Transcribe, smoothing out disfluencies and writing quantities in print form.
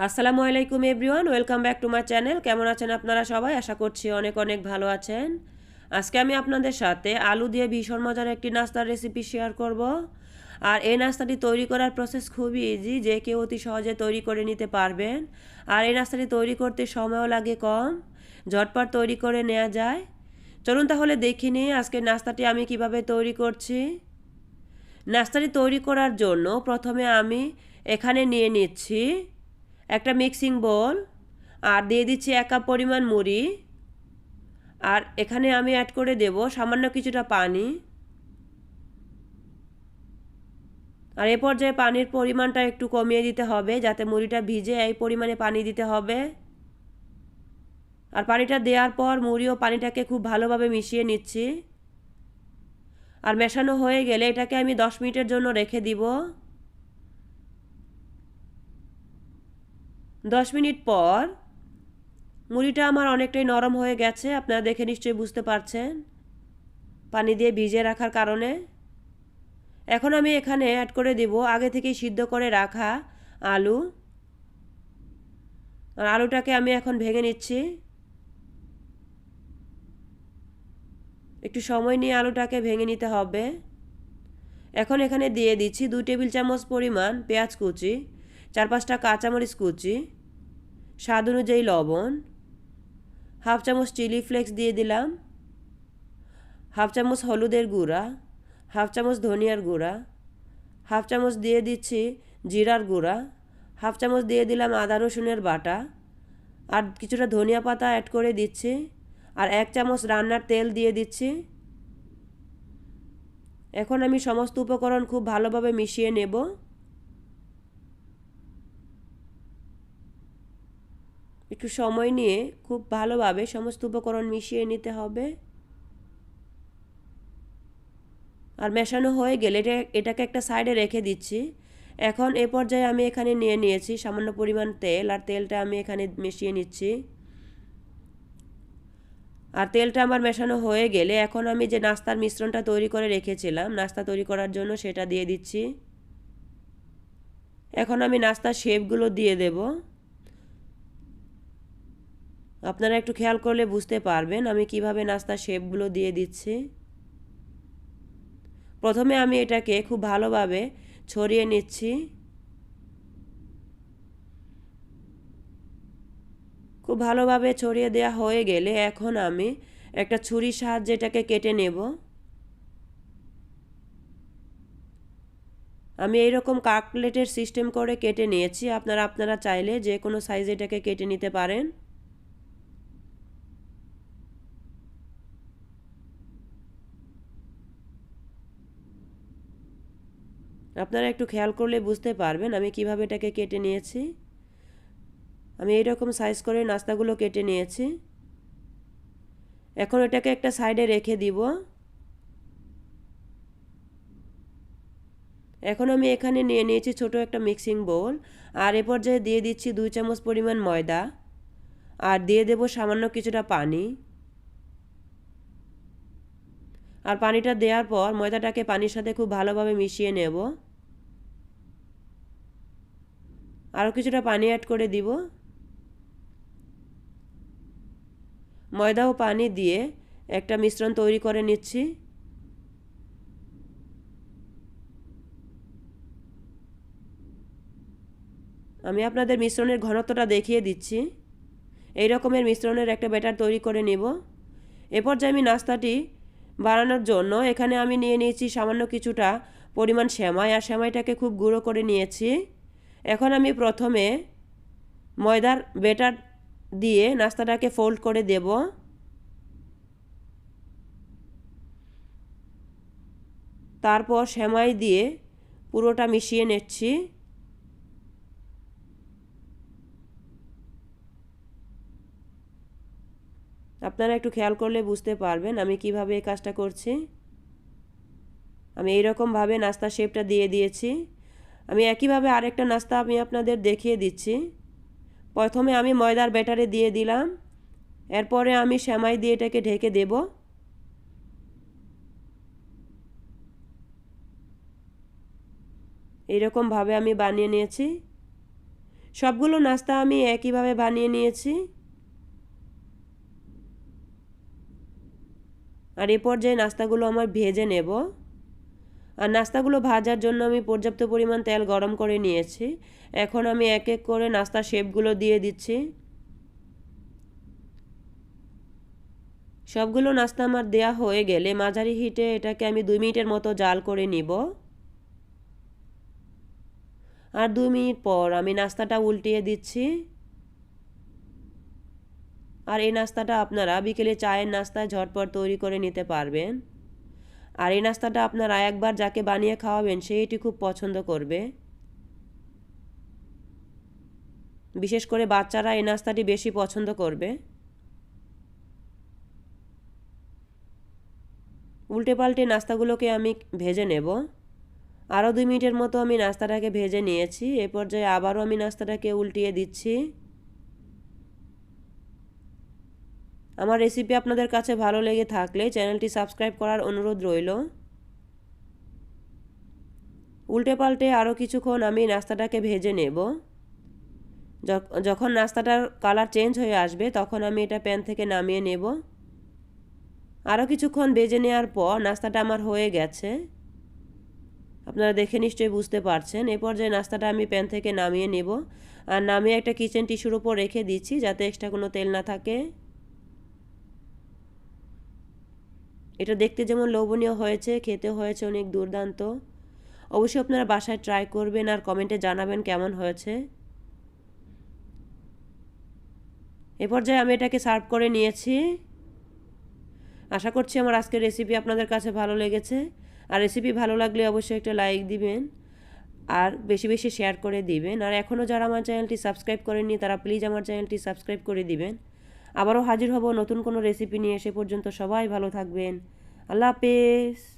আসসালামু আলাইকুম everyone, welcome back to my channel. কেমন আছেন আপনারা সবাই? আশা করছি অনেক অনেক ভালো আছেন। আজকে আমি আপনাদের সাথে আলু দিয়ে ভীষণ মজার একটি নাস্তার রেসিপি শেয়ার করব। আর এই নাস্তাটি তৈরি করার প্রসেস খুবই ইজি, যে কেউ অতি সহজে তৈরি করে নিতে পারবেন। আর এই নাস্তাটি তৈরি করতে সময়ও লাগে কম, ঝটপট তৈরি করে নেওয়া যায়। চলুন তাহলে দেখে নিই আজকের নাস্তাটি আমি কিভাবে তৈরি করছি। নাস্তাটি তৈরি করার জন্য প্রথমে আমি এখানে নিয়ে নিচ্ছি একটা মিক্সিং বোল, আর দিয়ে দিচ্ছি 1 কাপ পরিমাণ মুড়ি, আর এখানে আমি অ্যাড করে দেব সামান্য কিছুটা পানি। আর এ পর্যায়ে পানির পরিমাণটা একটু কমিয়ে দিতে হবে যাতে মুড়িটা ভিজে, এই পরিমাণে পানি দিতে হবে। আর পানিটা দেওয়ার পর মুড়ি ও পানিটাকে খুব ভালোভাবে মিশিয়ে নিচ্ছি। আর মেশানো হয়ে গেলে এটাকে আমি 10 মিনিটের জন্য রেখে দিব। 10 মিনিট পর মুড়িটা আমার অনেকটাই নরম হয়ে গেছে, আপনারা দেখে নিশ্চয়ই বুঝতে পারছেন পানি দিয়ে ভিজিয়ে রাখার কারণে। এখন আমি এখানে অ্যাড করে দেব আগে থেকেই সিদ্ধ করে রাখা আলু। আর আলুটাকে আমি এখন ভেঙে নিচ্ছি। একটু সময় নিয়ে আলুটাকে ভেঙে নিতে হবে। এখন এখানে দিয়ে দিচ্ছি 2 টেবিল চামচ পরিমাণ পেঁয়াজ কুচি, 4-5টা কাঁচামরিচ কুচি, স্বাদ অনুযায়ী লবণ, হাফ চামচ চিলি ফ্লেক্স দিয়ে দিলাম, হাফ চামচ হলুদের গুঁড়া, হাফ চামচ ধনিয়ার গুঁড়া, হাফ চামচ দিয়ে দিচ্ছি জিরার গুঁড়া, হাফ চামচ দিয়ে দিলাম আদা রসুনের বাটা, আর কিছুটা ধনিয়া পাতা অ্যাড করে দিচ্ছি, আর 1 চামচ রান্নার তেল দিয়ে দিচ্ছি। এখন আমি সমস্ত উপকরণ খুব ভালোভাবে মিশিয়ে নেব। একটু সময় নিয়ে খুব ভালোভাবে সমস্ত উপকরণ মিশিয়ে নিতে হবে। আর মেশানো হয়ে গেলে এটাকে একটা সাইডে রেখে দিচ্ছি। এখন এ পর্যায়ে আমি এখানে নিয়ে নিয়েছি সামান্য পরিমাণ তেল, আর তেলটা আমি এখানে মিশিয়ে নিচ্ছি। আর তেলটা আমার মেশানো হয়ে গেলে এখন আমি যে নাস্তার মিশ্রণটা তৈরি করে রেখেছিলাম নাস্তা তৈরি করার জন্য, সেটা দিয়ে দিচ্ছি। এখন আমি নাস্তার শেপগুলো দিয়ে দেব। আপনারা একটু খেয়াল করলে বুঝতে পারবেন আমি কিভাবে নাস্তার শেপগুলো দিয়ে দিচ্ছি। প্রথমে আমি এটাকে খুব ভালোভাবে ছড়িয়ে নিচ্ছি। খুব ভালোভাবে ছড়িয়ে দেওয়া হয়ে গেলে এখন আমি একটা ছুরির সাহায্যে এটাকে কেটে নেব। আমি এইরকম কাটলেটের সিস্টেম করে কেটে নিয়েছি, আপনারা চাইলে যে কোনো সাইজে এটাকে কেটে নিতে পারেন। আপনারা একটু খেয়াল করলে বুঝতে পারবেন আমি কিভাবে এটাকে কেটে নিয়েছি। আমি এইরকম সাইজ করে নাস্তাগুলো কেটে নিয়েছি। এখন এটাকে একটা সাইডে রেখে দিব। এখন আমি এখানে নিয়ে নিয়েছি ছোট একটা মিক্সিং বোল, আর এ পর্যায়ে দিয়ে দিচ্ছি 2 চামচ পরিমাণ ময়দা, আর দিয়ে দেব সামান্য কিছুটা পানি। আর পানিটা দেওয়ার পর ময়দাটাকে পানির সাথে খুব ভালোভাবে মিশিয়ে নেব। আরও কিছুটা পানি অ্যাড করে দিব। ময়দা ও পানি দিয়ে একটা মিশ্রণ তৈরি করে নিচ্ছি। আমি আপনাদের মিশ্রণের ঘনত্বটা দেখিয়ে দিচ্ছি। এই রকমের মিশ্রণের একটা ব্যাটার তৈরি করে নেব। এ পর্যায়ে আমি নাস্তাটি বানানোর জন্য এখানে আমি নিয়ে নিয়েছি সামান্য কিছুটা পরিমাণ সেমাই, আর সেমাইটাকে খুব গুঁড়ো করে নিয়েছি। এখন আমি প্রথমে ময়দার ব্যাটার দিয়ে নাস্তাটাকে ফোল্ড করে দেব। তারপর সেমাই দিয়ে পুরোটা মিশিয়ে নিচ্ছি। আপনারা একটু খেয়াল করলে বুঝতে পারবেন আমি কিভাবে এই কাজটা করছি। আমি এইরকমভাবে নাস্তার শেপটা দিয়ে দিয়েছি। আমি একইভাবে আরেকটা নাস্তা আমি আপনাদের দেখিয়ে দিচ্ছি। প্রথমে আমি ময়দার ব্যাটারে দিয়ে দিলাম, এরপরে আমি সেমাই দিয়ে এটাকে ঢেকে দেব। এইরকমভাবে আমি বানিয়ে নিয়েছি। সবগুলো নাস্তা আমি একইভাবে বানিয়ে নিয়েছি। আর এই পর্যায়ে নাস্তাগুলো আমার ভেজে নেব। আর নাস্তাগুলো ভাজার জন্য আমি পর্যাপ্ত পরিমাণ তেল গরম করে নিয়েছি। এখন আমি এক এক করে নাস্তার শেপগুলো দিয়ে দিচ্ছি। সবগুলো নাস্তা আমার দেয়া হয়ে গেলে মাঝারি হিটে এটাকে আমি 2 মিনিটের মতো জাল করে নিব। আর 2 মিনিট পর আমি নাস্তাটা উল্টিয়ে দিচ্ছি। আর এই নাস্তাটা আপনারা বিকেলে চায়ের নাস্তায় ঝটপট তৈরি করে নিতে পারবেন। আর এই নাস্তাটা আপনারা একবার যাকে বানিয়ে খাওয়াবেন সে এটি খুব পছন্দ করবে। বিশেষ করে বাচ্চারা এই নাস্তাটি বেশি পছন্দ করবে। উল্টে পাল্টে নাস্তাগুলোকে আমি ভেজে নেব। আরও 2 মিনিটের মতো আমি নাস্তাটাকে ভেজে নিয়েছি। এ পর্যায়ে আবারও আমি নাস্তাটাকে উল্টিয়ে দিচ্ছি। আমার রেসিপি আপনাদের কাছে ভালো লেগে থাকলে চ্যানেলটি সাবস্ক্রাইব করার অনুরোধ রইল। উল্টে পাল্টে আরও কিছুক্ষণ আমি নাস্তাটাকে ভেজে নেব। যখন নাস্তাটার কালার চেঞ্জ হয়ে আসবে তখন আমি এটা প্যান থেকে নামিয়ে নেব। আরও কিছুক্ষণ ভেজে নেওয়ার পর নাস্তাটা আমার হয়ে গেছে। আপনারা দেখে নিশ্চয়ই বুঝতে পারছেন। এ পর্যায়ে নাস্তাটা আমি প্যান থেকে নামিয়ে নেব। আর নামিয়ে একটা কিচেন টিস্যুর উপর রেখে দিচ্ছি যাতে এক্সট্রা কোনো তেল না থাকে। এটা দেখতে যেমন লোভনীয় হয়েছে, খেতে হয়েছে অনেক দুর্দান্ত। অবশ্যই আপনারা বাসায় ট্রাই করবেন আর কমেন্টে জানাবেন কেমন হয়েছে। এ পর্যায়ে আমি এটাকে সার্ভ করে নিয়েছি। আশা করছি আমার আজকের রেসিপি আপনাদের কাছে ভালো লেগেছে। আর রেসিপি ভালো লাগলে অবশ্যই একটা লাইক দিবেন আর বেশি বেশি শেয়ার করে দিবেন। আর এখনও যারা আমার চ্যানেলটি সাবস্ক্রাইব করেননি তারা প্লিজ আমার চ্যানেলটি সাবস্ক্রাইব করে দিবেন। আবারও হাজির হব নতুন কোনো রেসিপি নিয়ে। সে পর্যন্ত সবাই ভালো থাকবেন। আল্লাহ হাফেজ।